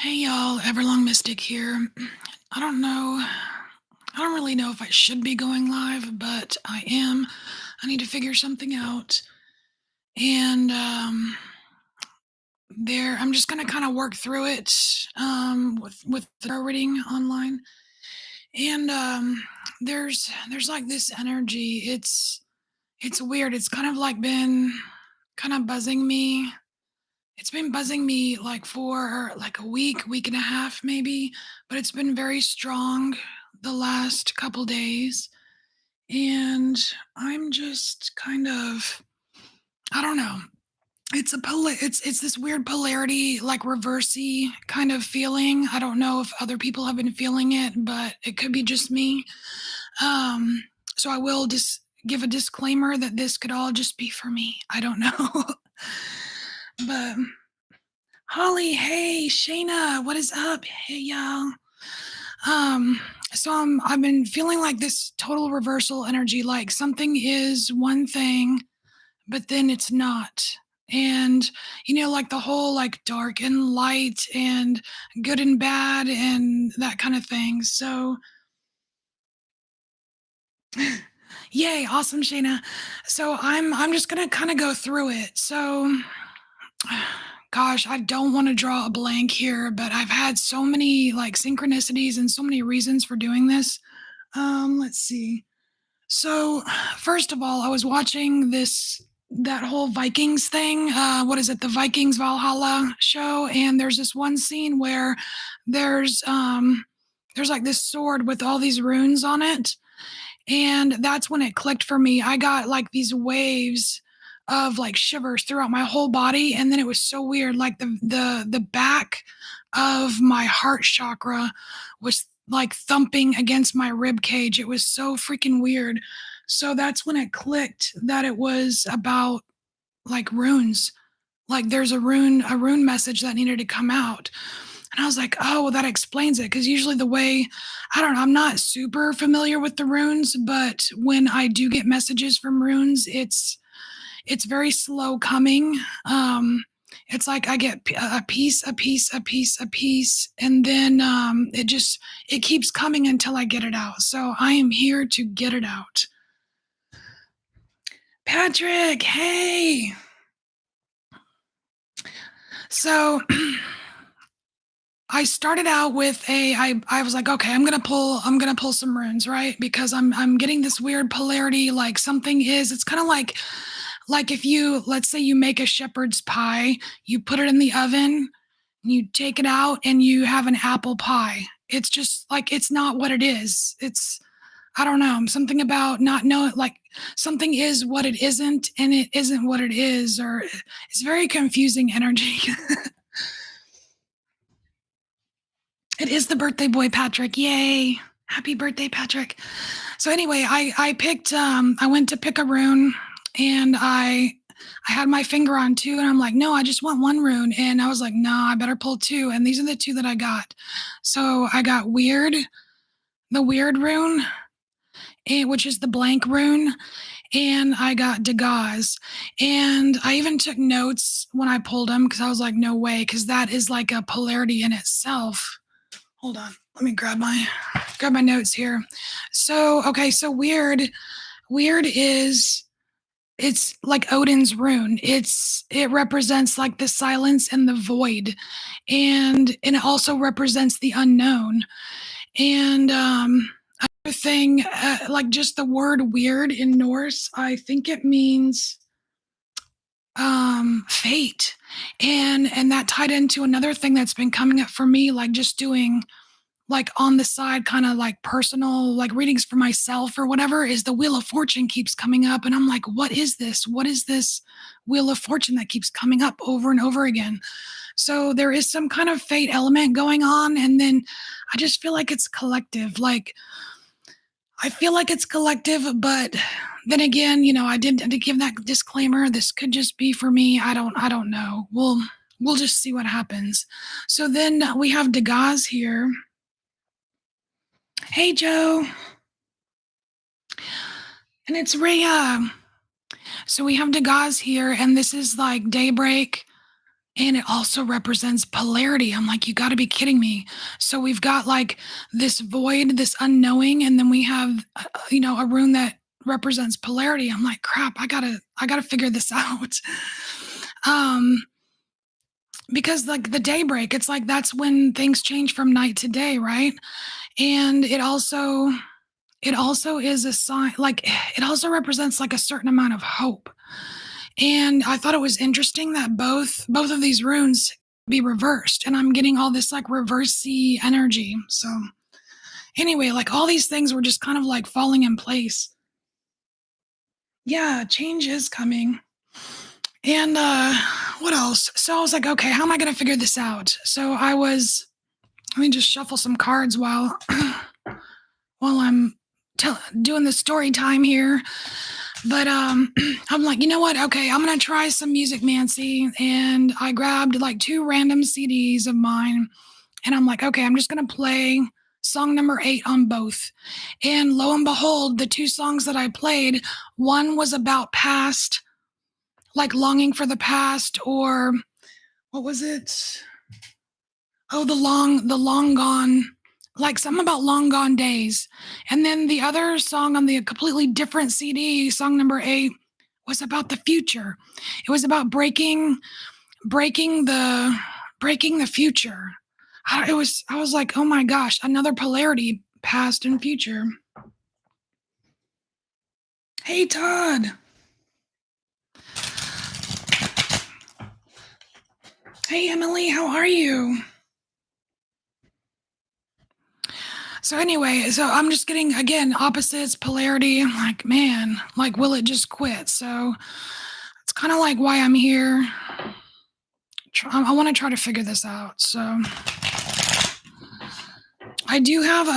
Hey y'all, Everlong Mystic here. I don't know. I don't really know if I should be going live, but I am. I need to figure something out. And I'm just gonna kind of work through it with the tarot reading online. And there's like this energy. It's weird. It's kind of like been kind of buzzing me. It's been buzzing me like for like a week and a half maybe, but it's been very strong the last couple days. And I'm just kind of, I don't know. It's this weird polarity, like reversey kind of feeling. I don't know if other people have been feeling it, but it could be just me. Um, so I will just give a disclaimer that this could all just be for me. I don't know. But Holly, hey, Shayna, what is up? Hey, y'all. Um, I've been feeling like this total reversal energy, like something is one thing, but then it's not. And like the whole like dark and light and good and bad and that kind of thing. So yay, awesome, Shayna. So I'm just gonna kind of go through it. So gosh, I don't want to draw a blank here, but I've had so many like synchronicities and so many reasons for doing this. Let's see. So, first of all, I was watching that whole Vikings thing. What is it? The Vikings Valhalla show, and there's this one scene where there's um there's like this sword with all these runes on it, and that's when it clicked for me. I got like these waves of like shivers throughout my whole body, and then it was so weird. Like the back of my heart chakra was like thumping against my rib cage. It was so freaking weird. So that's when it clicked that it was about like runes. Like there's a rune message that needed to come out. And I was like, oh, well, that explains it. Because usually the way, I don't know, I'm not super familiar with the runes, but when I do get messages from runes, it's very slow coming. It's like I get a piece, a piece, a piece, a piece, and then it keeps coming until I get it out. So I am here to get it out. Patrick, hey. So I started out with I was like, okay, I'm gonna pull some runes, right? Because I'm getting this weird polarity, like something is, it's kind of like if you, let's say you make a shepherd's pie, you put it in the oven, you take it out and you have an apple pie. It's just like it's not what it is. It's, I don't know, something about not knowing, like something is what it isn't and it isn't what it is, or it's very confusing energy. It is the birthday boy, Patrick. Yay. Happy birthday, Patrick. So anyway, I went to pick a rune, and I had my finger on two, and I'm like, no, I just want one rune. And I was like, no, I better pull two. And these are the two that I got. So I got Wyrd, the Wyrd rune, which is the blank rune, and I got Dagaz. And I even took notes when I pulled them because I was like, no way, because that is like a polarity in itself. Hold on, let me grab my notes here. So okay, so Wyrd is, it's like Odin's rune. It represents like the silence and the void, and it also represents the unknown. And another thing, like just the word weird in Norse, I think it means fate. And that tied into another thing that's been coming up for me, like just doing like on the side, kind of like personal, like readings for myself or whatever, is the Wheel of Fortune keeps coming up. And I'm like, what is this? What is this Wheel of Fortune that keeps coming up over and over again? So there is some kind of fate element going on. And then I just feel like it's collective. Like, I feel like it's collective, but then again, I did give that disclaimer. This could just be for me. I don't know. We'll just see what happens. So then we have Dagaz here. Hey, Joe. And it's Rhea. So we have Dagaz here, and this is like daybreak. and it also represents polarity. I'm like, you got to be kidding me. So we've got like this void, this unknowing, and then we have a rune that represents polarity. I'm like, crap, I gotta figure this out. um because like the daybreak, it's like that's when things change from night to day, right? And it also is a sign, like it also represents like a certain amount of hope. And I thought it was interesting that both of these runes be reversed, and I'm getting all this like reversey energy. So anyway, like all these things were just kind of like falling in place. Yeah, change is coming. And what else? So I was like, okay, how am I going to figure this out? So let me just shuffle some cards while I'm doing the story time here. But I'm like, you know what? Okay, I'm gonna try some music, Mancy. And I grabbed like two random CDs of mine, and I'm like, okay, I'm just gonna play song number 8 on both. And lo and behold, the two songs that I played, one was about past, like longing for the past, or what was it? Oh, the long gone, like something about long gone days. And then the other song on the completely different CD, song number 8, was about the future. It was about breaking the breaking the future. I was like, oh my gosh, another polarity, past and future. Hey Todd. Hey Emily, how are you? So anyway, so I'm just getting again opposites, polarity. I'm like, man, like will it just quit? So it's kind of like why I'm here. I want to try to figure this out. So I do have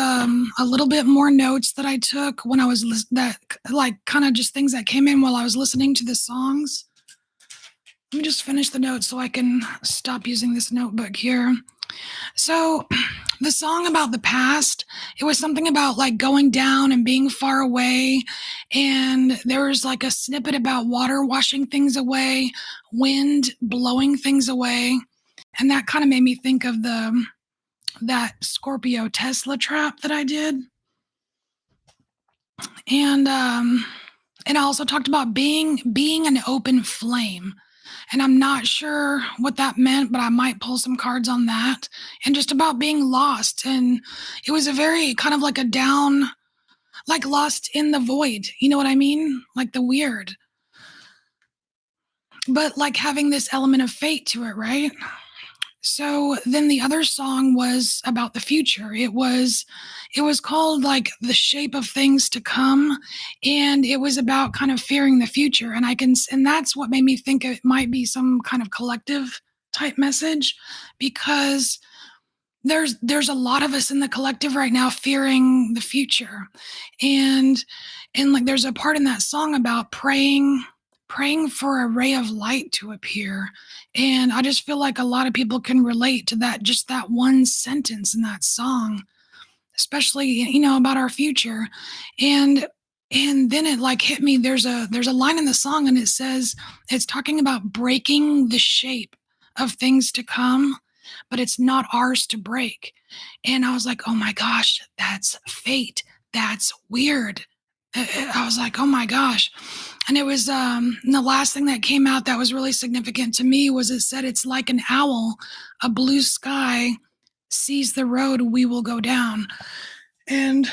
a little bit more notes that I took when I was that like kind of just things that came in while I was listening to the songs. Let me just finish the notes so I can stop using this notebook here. So the song about the past, it was something about like going down and being far away. And there was like a snippet about water washing things away, wind blowing things away. And that kind of made me think of that Scorpio Tesla trap that I did. And I also talked about being an open flame. And I'm not sure what that meant, but I might pull some cards on that. And just about being lost. And it was a very kind of like a down, like lost in the void. You know what I mean? Like the Wyrd. But like having this element of fate to it, right? So then the other song was about the future. It was called like The Shape of Things to Come, and it was about kind of fearing the future. And that's what made me think it might be some kind of collective type message, because there's a lot of us in the collective right now fearing the future. And like there's a part in that song about praying for a ray of light to appear. And I just feel like a lot of people can relate to that, just that one sentence in that song, especially about our future. And then it like hit me. There's a line in the song, and it says it's talking about breaking the shape of things to come, but it's not ours to break. And I was like, oh my gosh, that's fate. That's weird. I was like, oh my gosh. And it was and the last thing that came out that was really significant to me was it said it's like an owl, a blue sky sees the road we will go down. And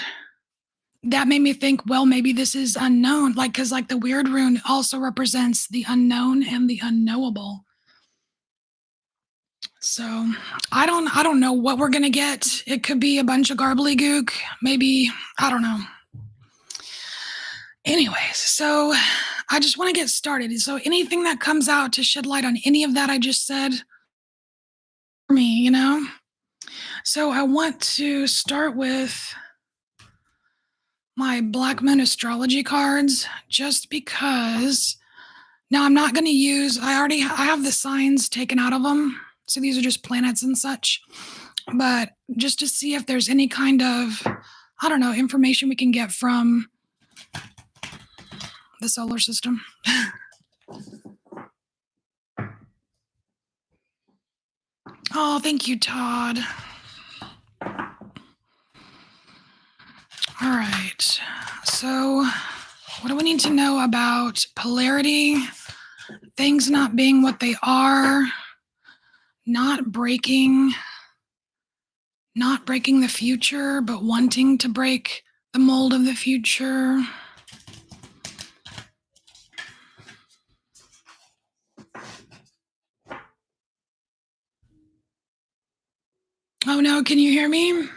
that made me think, well, maybe this is unknown, like because like the Wyrd rune also represents the unknown and the unknowable. So I don't know what we're gonna get. It could be a bunch of garbly maybe, I don't know. Anyways, so I just want to get started. So anything that comes out to shed light on any of that I just said, for me. So I want to start with my Black Moon astrology cards, just because. Now I'm not going to use. I have the signs taken out of them, so these are just planets and such. But just to see if there's any kind of, I don't know, information we can get from the solar system. Oh, thank you, Todd. All right. So, what do we need to know about polarity? Things not being what they are, not breaking, not breaking the future, but wanting to break the mold of the future. Oh no, can you hear me?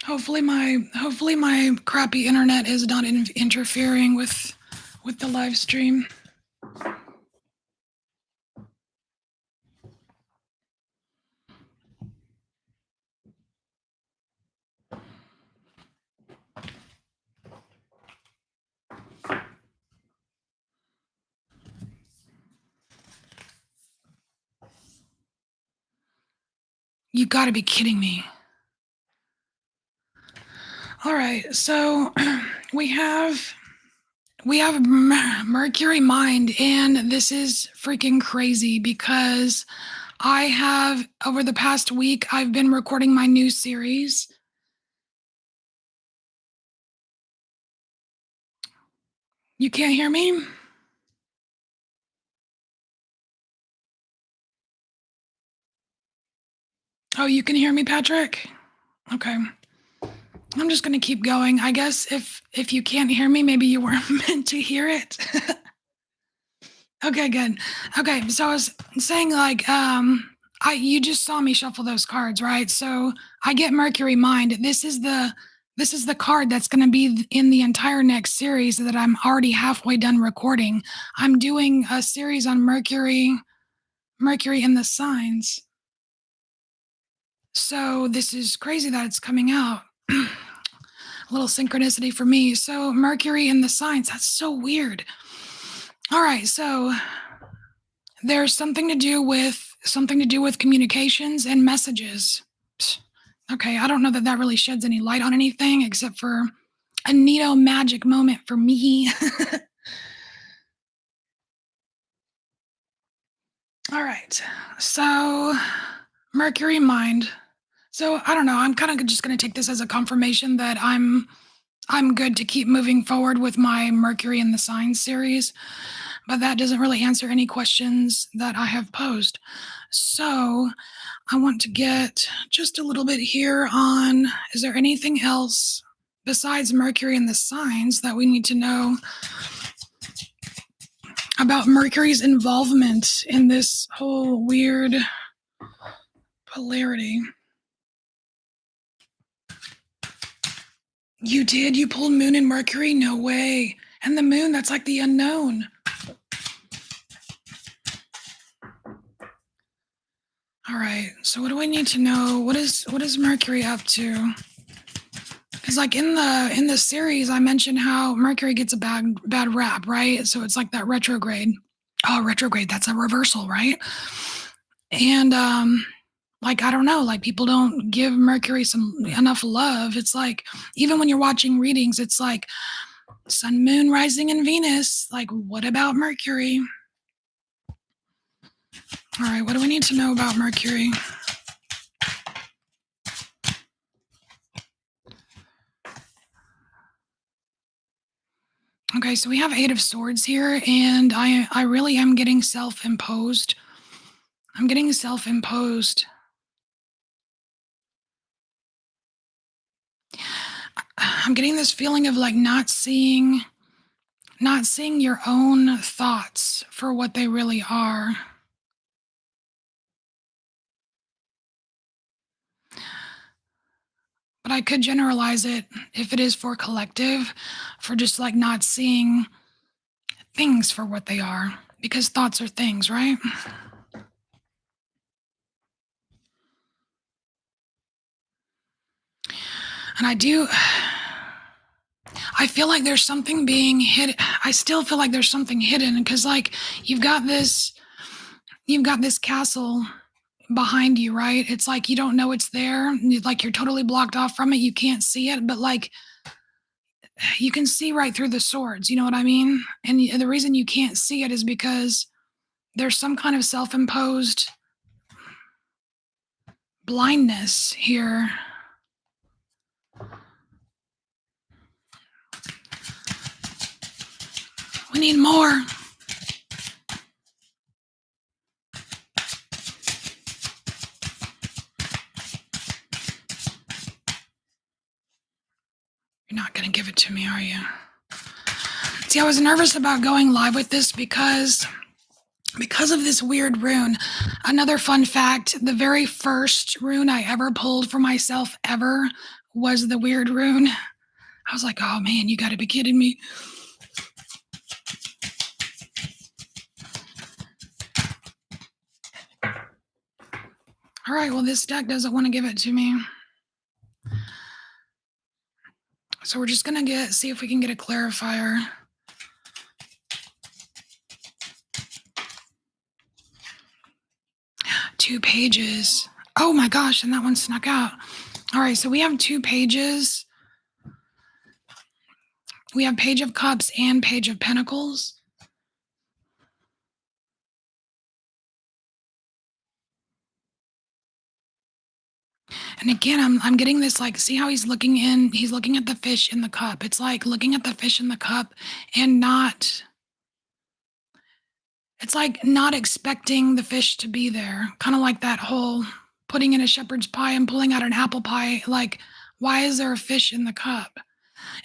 Hopefully my crappy internet is not interfering with the live stream. You got to be kidding me. All right, so we have Mercury Mind, and this is freaking crazy because I have, over the past week, I've been recording my new series. You can't hear me? Oh, you can hear me, Patrick? Okay. I'm just going to keep going. I guess if you can't hear me, maybe you weren't meant to hear it. Okay, good. Okay, so I was saying like you just saw me shuffle those cards, right? So I get Mercury Mind. This is the card that's going to be in the entire next series that I'm already halfway done recording. I'm doing a series on Mercury and the signs. So this is crazy that it's coming out. A little synchronicity for me. So Mercury and the signs, that's so weird. All right, so there's something to do with communications and messages. Okay, I don't know that really sheds any light on anything except for a neato magic moment for me. All right, so Mercury Mind. So I don't know. I'm kind of just going to take this as a confirmation that I'm good to keep moving forward with my Mercury in the Signs series, but that doesn't really answer any questions that I have posed. So I want to get just a little bit here on, is there anything else besides Mercury and the signs that we need to know about Mercury's involvement in this whole weird polarity? You did? You pulled Moon and Mercury? No way. And the Moon, that's like the unknown. All right. So what do I need to know? What is Mercury up to? Because like in the series, I mentioned how Mercury gets a bad rap, right? So it's like that retrograde. Oh, retrograde, that's a reversal, right? And like I don't know, like people don't give Mercury enough love. It's like even when you're watching readings, it's like Sun, Moon, Rising, and Venus. Like, what about Mercury? All right, what do we need to know about Mercury? Okay, so we have Eight of Swords here, and I really am getting self-imposed. I'm getting self-imposed. I'm getting this feeling of like not seeing your own thoughts for what they really are. But I could generalize it if it is for collective, for just like not seeing things for what they are, because thoughts are things, right? And I feel like there's something being hidden. I still feel like there's something hidden because like you've got this castle behind you, right? It's like you don't know it's there. Like you're totally blocked off from it. You can't see it, but like you can see right through the swords. You know what I mean? And the reason you can't see it is because there's some kind of self-imposed blindness here. We need more. You're not going to give it to me, are you? See, I was nervous about going live with this because of this weird rune. Another fun fact, the very first rune I ever pulled for myself ever was the weird rune. I was like, oh man, you got to be kidding me. All right, well, this deck doesn't want to give it to me. So we're just going to see if we can get a clarifier. Two pages. Oh my gosh, and that one snuck out. All right, so we have 2 pages. We have Page of Cups and Page of Pentacles. And again, I'm getting this, like, see how he's looking at the fish in the cup. It's like looking at the fish in the cup and it's like not expecting the fish to be there. Kind of like that whole putting in a shepherd's pie and pulling out an apple pie. Like, why is there a fish in the cup?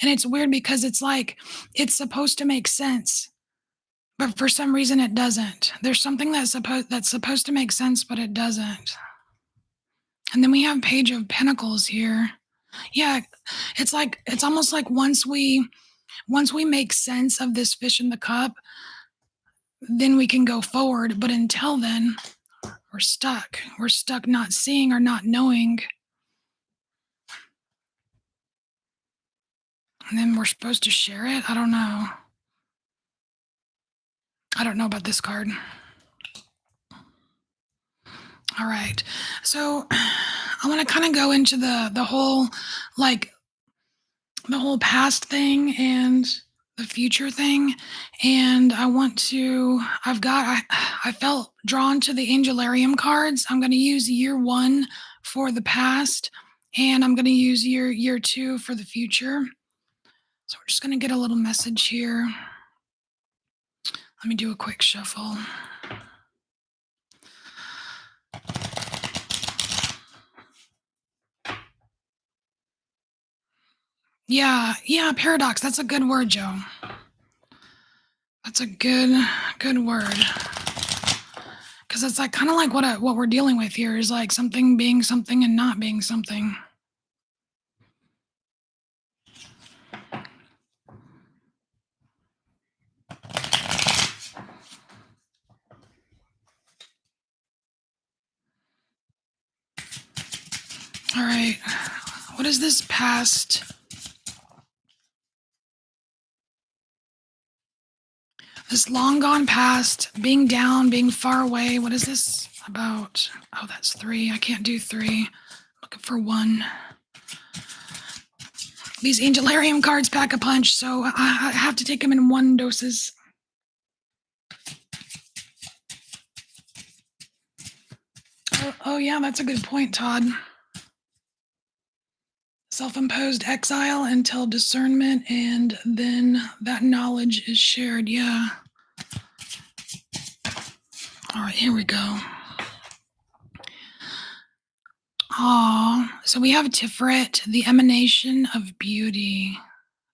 And it's weird because it's like, it's supposed to make sense, but for some reason it doesn't. There's something that's supposed to make sense, but it doesn't. And then we have Page of Pentacles here. Yeah, it's almost like once we make sense of this fish in the cup, then we can go forward. But until then, we're stuck. We're stuck not seeing or not knowing. And then we're supposed to share it? I don't know. I don't know about this card. All right. So I want to kind of go into the whole, like, the whole past thing and the future thing. And I felt drawn to the Angelarium cards. I'm going to use year 1 for the past, and I'm going to use year 2 for the future. So we're just going to get a little message here. Let me do a quick shuffle. Yeah, paradox. That's a good word, Joe. That's a good word. Because it's like kind of like what we're dealing with here is like something being something and not being something. All right. What is this past? This long gone past, being down, being far away. What is this about? Oh, that's 3. I can't do 3. Looking for 1. These Angelarium cards pack a punch, so I have to take them in 1 doses. Oh yeah, that's a good point, Todd. Self-imposed exile until discernment, and then that knowledge is shared. Yeah. All right, here we go. So we have Tiferet, the emanation of beauty.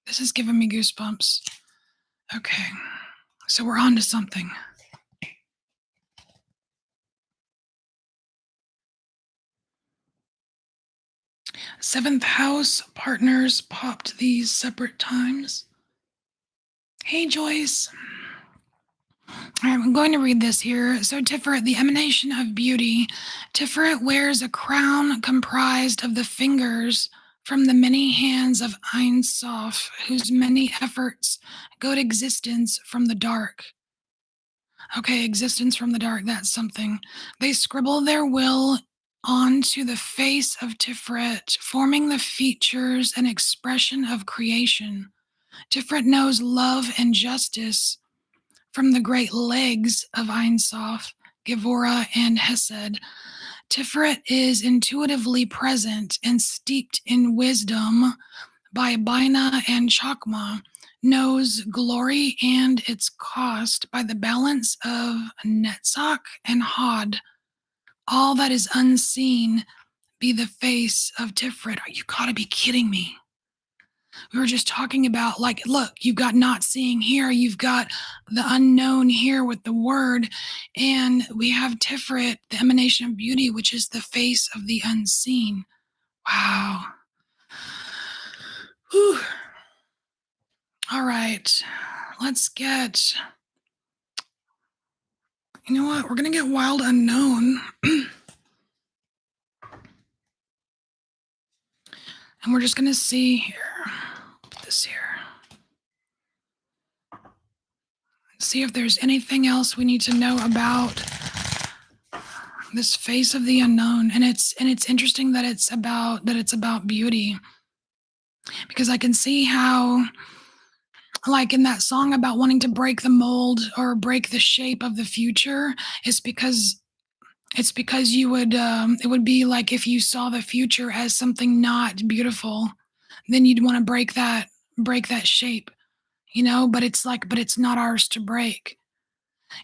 This is giving me goosebumps. Okay, so we're on to something. Seventh house partners popped these separate times. Hey, Joyce. All right, I'm going to read this here. So Tiferet, the emanation of beauty. Tiferet wears a crown comprised of the fingers from the many hands of Ein Sof, whose many efforts goad existence from the dark. Okay, existence from the dark, that's something. They scribble their will onto the face of Tiferet, forming the features and expression of creation. Tiferet knows love and justice from the great legs of Ein Sof, Gevurah, and Hesed. Tiferet is intuitively present and steeped in wisdom by Bina and Chakma, knows glory and its cost by the balance of Netzach and Hod. All that is unseen be the face of Tiferet. You gotta be kidding me. We were just talking about, like, look, you've got not seeing here, you've got the unknown here with the word, and we have Tiferet, the emanation of beauty, which is the face of the unseen. Wow. Whew. All right, let's get, you know what, we're gonna get wild unknown. And we're just gonna see here, put this here. See if there's anything else we need to know about this face of the unknown. And it's interesting that it's about beauty, because I can see how, like in that song about wanting to break the mold or break the shape of the future, it's because you would it would be like if you saw the future as something not beautiful, then you'd want to break that shape, but it's not ours to break.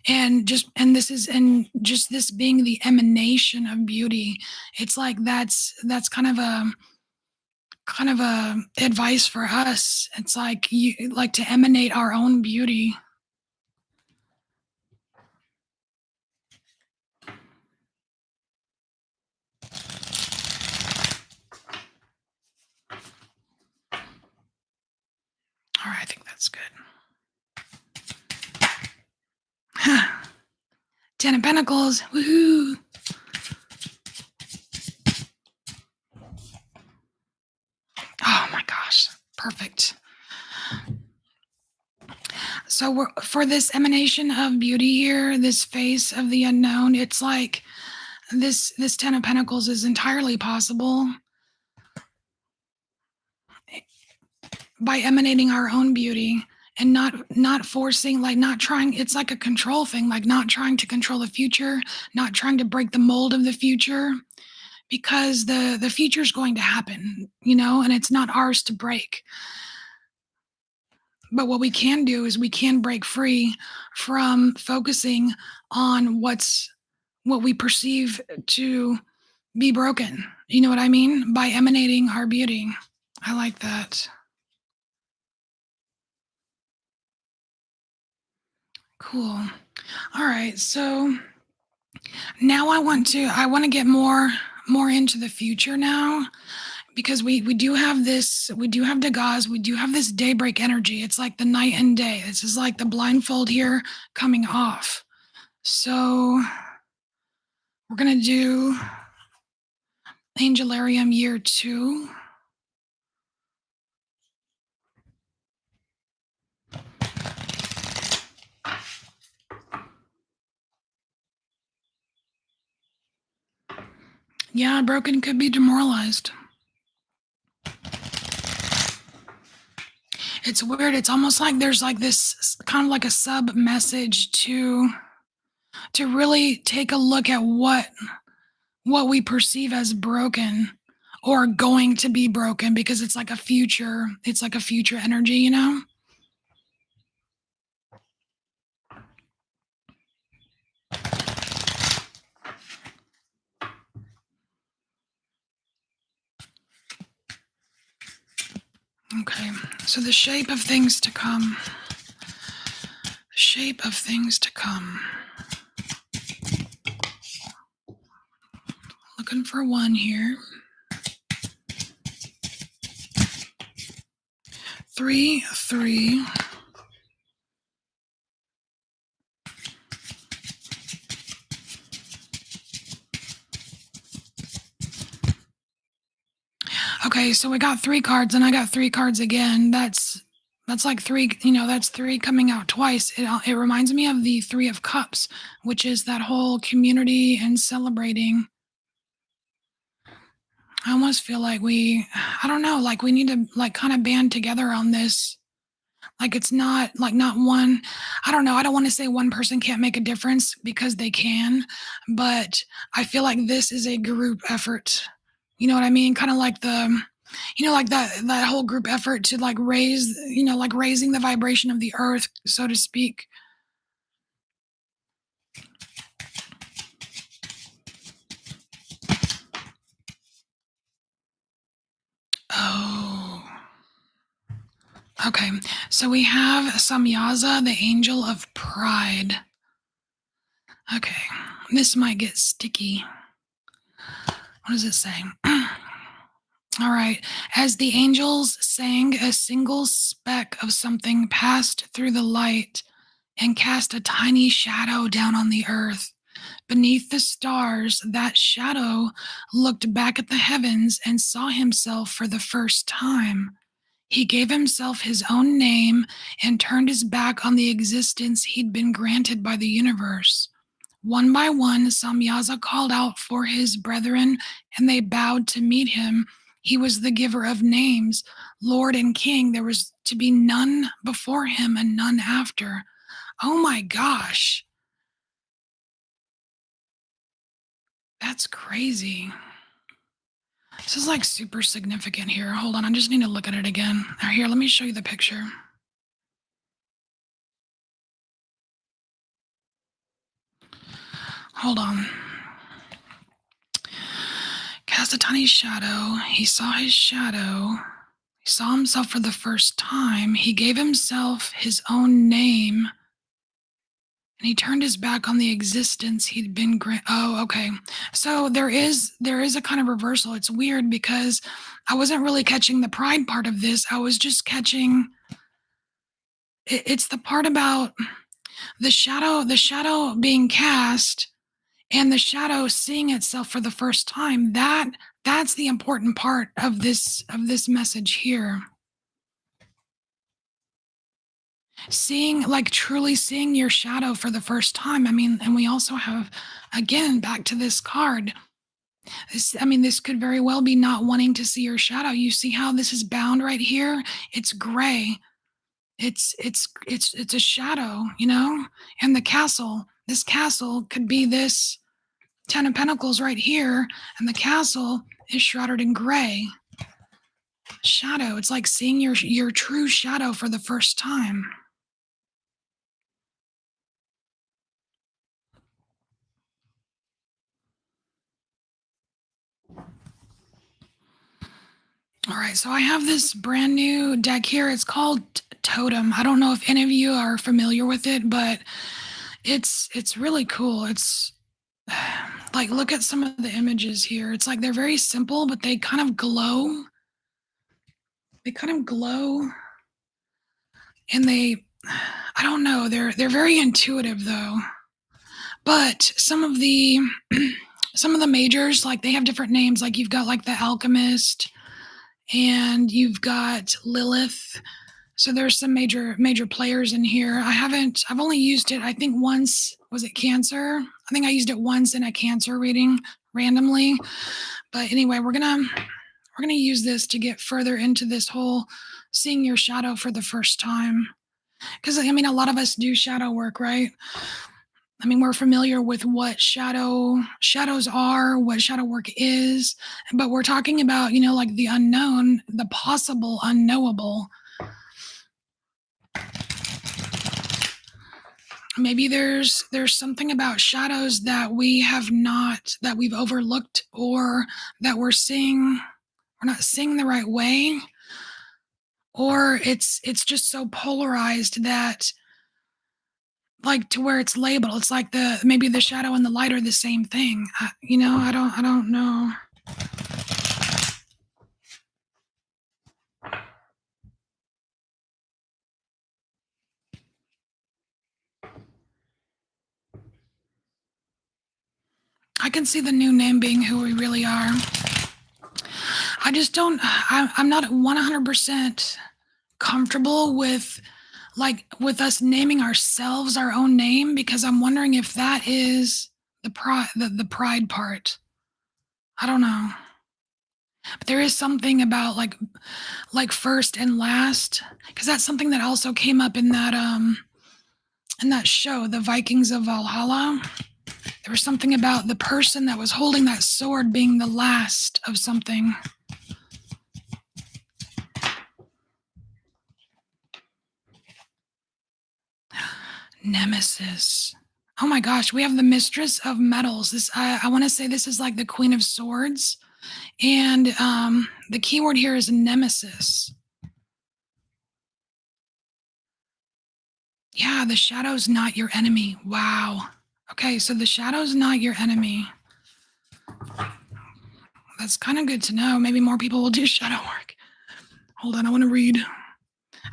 And just this being the emanation of beauty, it's like that's kind of a advice for us. It's like you like to emanate our own beauty. All right, I think that's good. Ten of Pentacles, woohoo! Oh my gosh, perfect. So for this emanation of beauty here, this face of the unknown, it's like this Ten of Pentacles is entirely possible by emanating our own beauty and not forcing, like not trying. It's like a control thing, like not trying to control the future, not trying to break the mold of the future, because the future is going to happen, and it's not ours to break. But what we can do is we can break free from focusing on what we perceive to be broken. You know what I mean? By emanating our beauty. I like that. Cool. All right. So now I want to get more into the future now, because we do have Dagaz, we do have this daybreak energy. It's like the night and day. This is like the blindfold here coming off. So we're gonna do Angelarium year 2. Yeah, broken could be demoralized. It's weird. It's almost like there's like this kind of like a sub message to really take a look at what we perceive as broken or going to be broken, because it's like a future energy, Okay, so the shape of things to come. Shape of things to come. Looking for one here. 3, 3. Okay, so we got 3 cards, and I got 3 cards again. That's like 3, that's 3 coming out twice. It reminds me of the 3 of Cups, which is that whole community and celebrating. I almost feel like I don't know, like we need to like kind of band together on this. Like it's not like not one, I don't know, I don't want to say one person can't make a difference because they can, but I feel like this is a group effort. You know what I mean? Kind of like like that whole group effort to like raise, like raising the vibration of the earth, so to speak. Oh. Okay. So we have Samyaza, the angel of pride. Okay. This might get sticky. What does it say? All right. As the angels sang, a single speck of something passed through the light and cast a tiny shadow down on the earth. Beneath the stars, that shadow looked back at the heavens and saw himself for the first time. He gave himself his own name and turned his back on the existence he'd been granted by the universe. One by one, Samyaza called out for his brethren, and they bowed to meet him. He was the giver of names, Lord and King. There was to be none before him and none after. Oh my gosh, that's crazy. This is like super significant here. Hold on, I just need to look at it again. Here, let me show you the picture. Hold on. Cast a tiny shadow. He saw his shadow. He saw himself for the first time. He gave himself his own name. And he turned his back on the existence he'd been oh, okay. So there is a kind of reversal. It's weird because I wasn't really catching the pride part of this. I was just catching it's the part about the shadow being cast and the shadow seeing itself for the first time. That's the important part of this message here. Seeing, like, truly seeing your shadow for the first time. I mean, and we also have, again, back to this card. This could very well be not wanting to see your shadow. You see how this is bound right here? It's gray. It's a shadow, and the castle. This castle could be this Ten of Pentacles right here, and the castle is shrouded in gray. Shadow. It's like seeing your true shadow for the first time. All right, so I have this brand new deck here. It's called Totem. I don't know if any of you are familiar with it, but it's really cool. It's like, look at some of the images here. It's like they're very simple, but they kind of glow. They kind of glow, and I don't know. They're very intuitive though. But some of the majors, like, they have different names. Like, you've got like the Alchemist, and you've got Lilith. So there's some major players in here. I've only used it, I think, once. Was it Cancer? I think I used it once in a Cancer reading randomly. But anyway, we're gonna use this to get further into this whole seeing your shadow for the first time. Because a lot of us do shadow work, right? We're familiar with what shadows are, what shadow work is, but we're talking about, like the unknown, the possible unknowable. Maybe there's something about shadows that we've overlooked, or that we're not seeing the right way, or it's just so polarized that, like, to where it's labeled. It's like maybe the shadow and the light are the same thing. I don't know. I can see the new name being who we really are. I just don't. I'm not 100% comfortable with, like, with us naming ourselves our own name, because I'm wondering if that is the pride part. I don't know. But there is something about like first and last, because that's something that also came up in that show, The Vikings of Valhalla. There was something about the person that was holding that sword being the last of something. Nemesis. Oh my gosh, we have the Mistress of Metals. This I want to say this is like the Queen of Swords, and the keyword here is nemesis. Yeah, the shadow's not your enemy. Wow. Okay, so the shadow's not your enemy. That's kind of good to know. Maybe more people will do shadow work. Hold on, I want to read.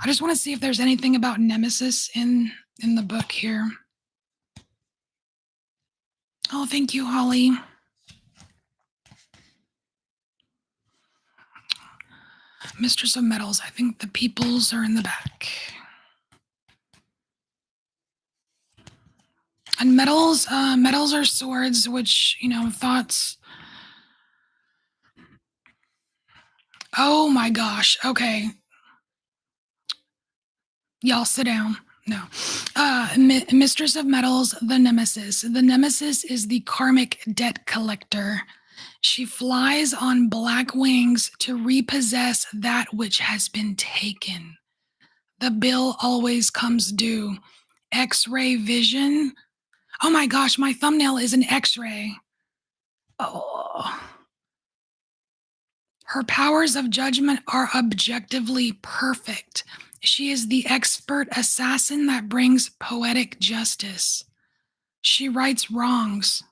I just want to see if there's anything about nemesis in the book here. Oh, thank you, Holly. Mistress of Metals. I think the peoples are in the back. And metals are swords, which, thoughts. Oh my gosh. Okay. Y'all sit down. No. Mistress of Metals, the Nemesis. The Nemesis is the karmic debt collector. She flies on black wings to repossess that which has been taken. The bill always comes due. X-ray vision. Oh my gosh, my thumbnail is an X-ray. Oh. Her powers of judgment are objectively perfect. She is the expert assassin that brings poetic justice. She rights wrongs,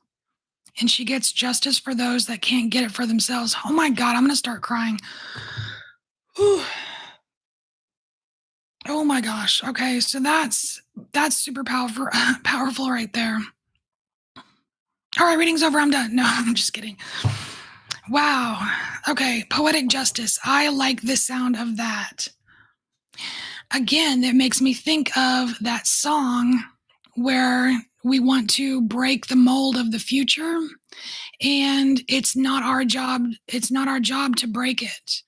and she gets justice for those that can't get it for themselves. Oh my God, I'm going to start crying. Whew. Oh my gosh. Okay, so that's super powerful right there. All right, reading's over. I'm done. No, I'm just kidding. Wow. Okay, poetic justice. I like the sound of that. Again, it makes me think of that song where we want to break the mold of the future, and it's not our job to break it.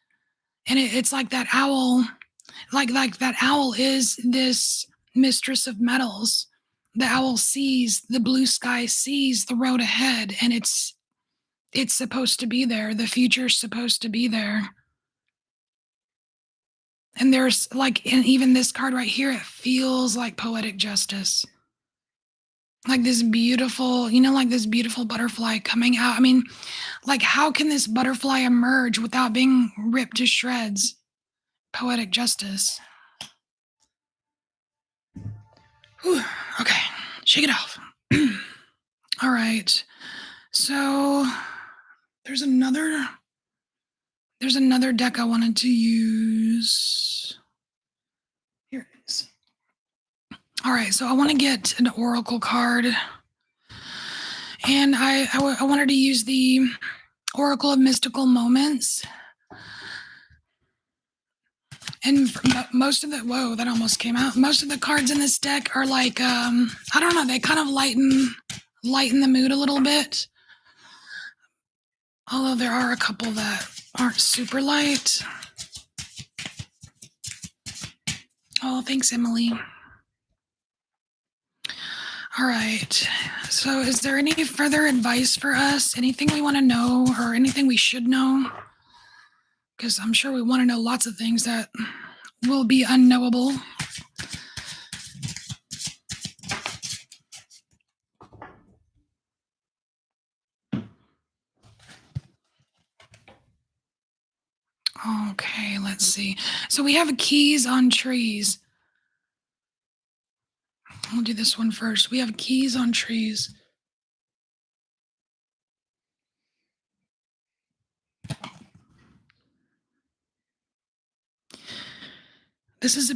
And it's like that owl, like that owl is this Mistress of Metals. The owl sees the blue sky, sees the road ahead, and it's supposed to be there. The future's supposed to be there. And there's and even this card right here, it feels like poetic justice. Like this beautiful, like this beautiful butterfly coming out. I mean, like, how can this butterfly emerge without being ripped to shreds? Poetic justice. Whew, okay, shake it off. All right. So there's another deck I wanted to use. Here it is. All right, so I want to get an oracle card. And I wanted to use the Oracle of Mystical Moments. And most of the, whoa, that almost came out. Most of the cards in this deck are like, I don't know, they kind of lighten the mood a little bit. Although there are a couple that aren't super light. Oh, thanks, Emily. All right. So is there any further advice for us? Anything we want to know or anything we should know? Because I'm sure we want to know lots of things that will be unknowable. Okay, let's see. So we have keys on trees. We'll do this one first. We have keys on trees. This is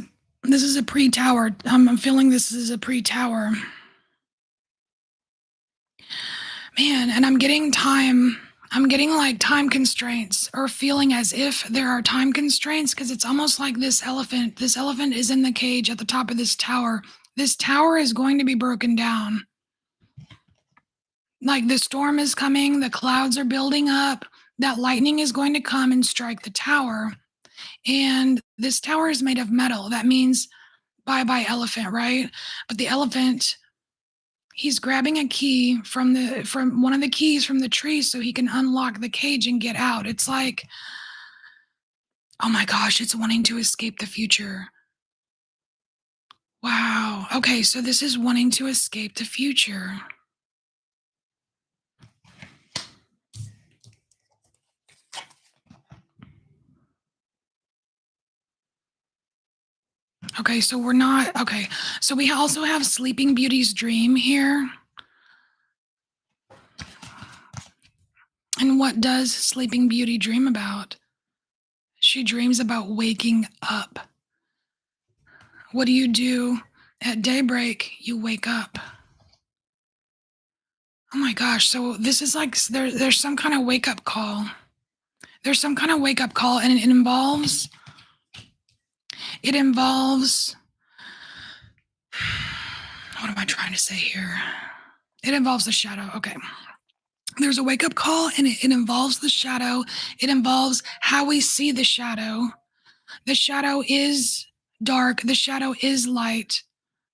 a pre-tower. I'm feeling this is a pre-tower. Man, and I'm getting like time constraints, or feeling as if there are time constraints, because it's almost like this elephant is in the cage at the top of this tower. This tower is going to be broken down. Like the storm is coming, the clouds are building up, that lightning is going to come and strike the tower. And this tower is made of metal. That means bye bye elephant, right? But the elephant, he's grabbing a key from one of the keys from the tree so he can unlock the cage and get out. It's like, oh my gosh, it's wanting to escape the future. Wow. Okay, so this is wanting to escape the future. Okay, so we're not okay. So we also have Sleeping Beauty's dream here. And what does Sleeping Beauty dream about? She dreams about waking up. What do? At daybreak, you wake up. Oh my gosh, so this is like there's some kind of wake up call. There's some kind of wake up call, and it involves what am I trying to say here? It involves the shadow. Okay. There's a wake up call, and it involves the shadow. It involves how we see the shadow. The shadow is dark. The shadow is light.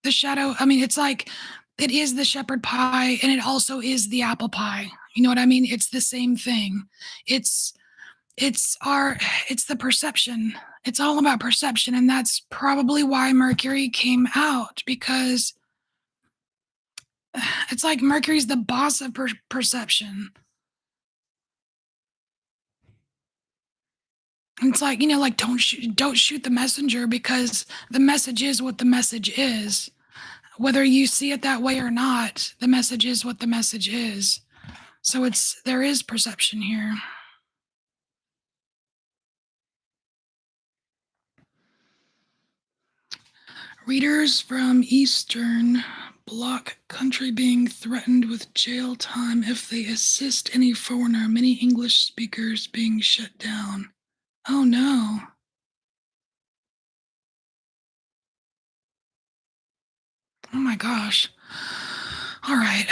The shadow, I mean, it's like it is the shepherd pie, and it also is the apple pie. You know what I mean? It's the same thing. It's it's the perception. It's all about perception, and that's probably why Mercury came out, because it's like Mercury's the boss of perception. It's like, like don't shoot the messenger, because the message is what the message is. Whether you see it that way or not, the message is what the message is. So there is perception here. Readers from Eastern Bloc country being threatened with jail time if they assist any foreigner, many English speakers being shut down. Oh no. Oh my gosh. All right.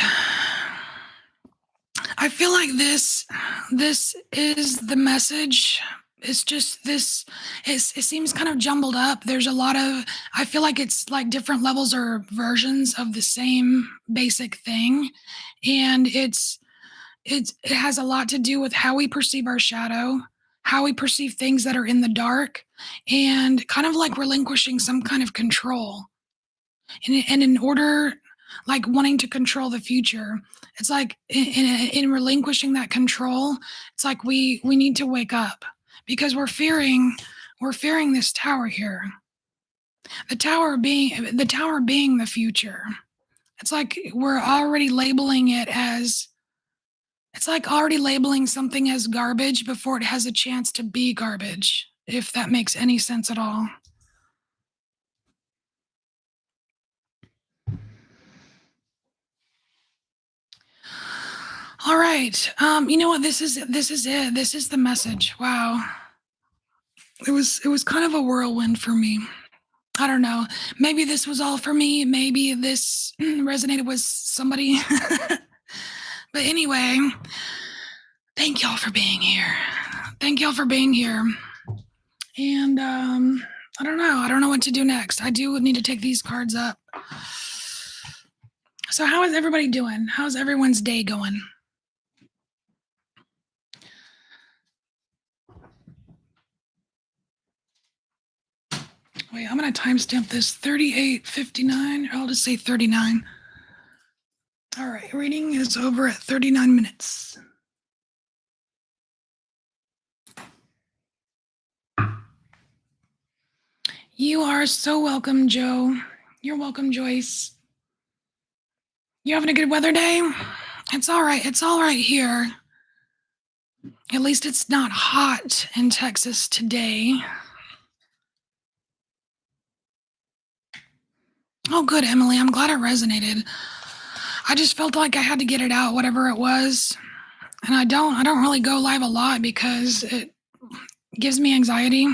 I feel like this is the message. It's just this it seems kind of jumbled up. There's a lot of, I feel like it's like different levels or versions of the same basic thing. And it has a lot to do with how we perceive our shadow, how we perceive things that are in the dark, and kind of like relinquishing some kind of control. And in order, like wanting to control the future, it's like in relinquishing that control, it's like we need to wake up, because we're fearing this tower here. The tower being the future. It's like we're already labeling it as, it's like already labeling something as garbage before it has a chance to be garbage, if that makes any sense at all. All right. You know what? This is it. This is the message. Wow. It was kind of a whirlwind for me. I don't know. Maybe this was all for me. Maybe this resonated with somebody. But anyway, thank y'all for being here. Thank y'all for being here. And I don't know. I don't know what to do next. I do need to take these cards up. So how is everybody doing? How's everyone's day going? Wait, I'm going to timestamp this 38:59. I'll just say 39. All right, reading is over at 39 minutes. You are so welcome, Joe. You're welcome, Joyce. You having a good weather day? It's all right. It's all right here. At least it's not hot in Texas today. Oh, good, Emily. I'm glad it resonated. I just felt like I had to get it out, whatever it was. And I don't really go live a lot because it gives me anxiety.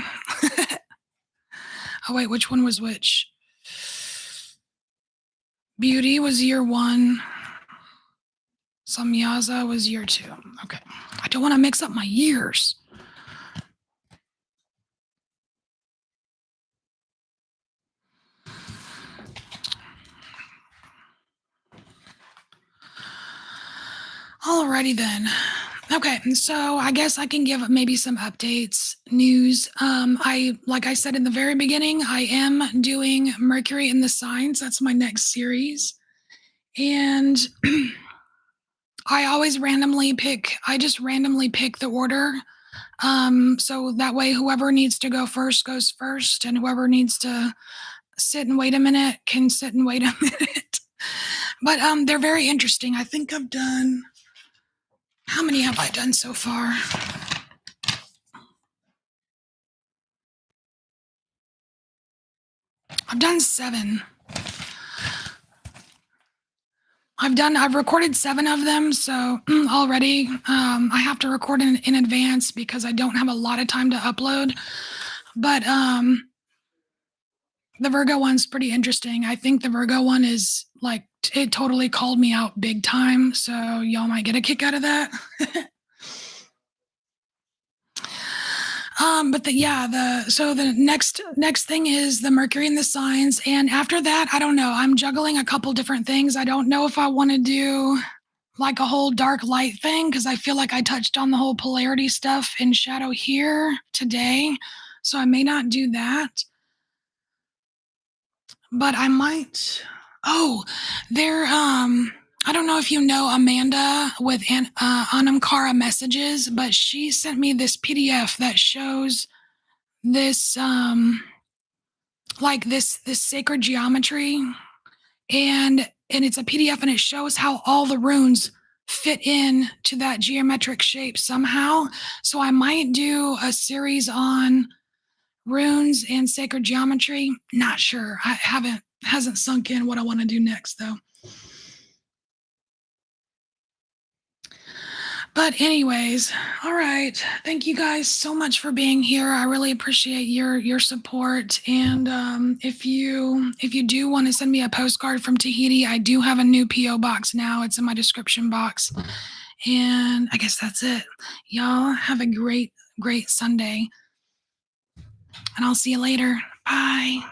Oh, wait, which one was which? Beauty was year 1. Samyaza was year 2. Okay. I don't want to mix up my years. Alrighty then. Okay, so I guess I can give maybe some updates, news. Like I said in the very beginning, I am doing Mercury in the Signs. That's my next series. And I just randomly pick the order. So that way whoever needs to go first goes first, and whoever needs to sit and wait a minute can sit and wait a minute. But they're very interesting. I think I've done, how many have I done so far? I've done 7. I've recorded 7 of them, so already I have to record in advance because I don't have a lot of time to upload. But the Virgo one's pretty interesting. I think the Virgo one is like, it totally called me out big time, so y'all might get a kick out of that. But the next thing is the Mercury in the Signs, and after that, I don't know. I'm juggling a couple different things. I don't know if I want to do like a whole dark light thing because I feel like I touched on the whole polarity stuff in Shadow here today, so I may not do that. But I might. Oh, there. I don't know if you know Amanda with Anamkara Messages, but she sent me this PDF that shows this like this sacred geometry, and it's a PDF, and it shows how all the runes fit in to that geometric shape somehow. So I might do a series on runes and sacred geometry. Not sure. I hasn't sunk in what I want to do next though. But anyways, all right. Thank you guys so much for being here. I really appreciate your support. And if you do want to send me a postcard from Tahiti, I do have a new PO box now. It's in my description box. And I guess that's it. Y'all have a great Sunday. And I'll see you later. Bye.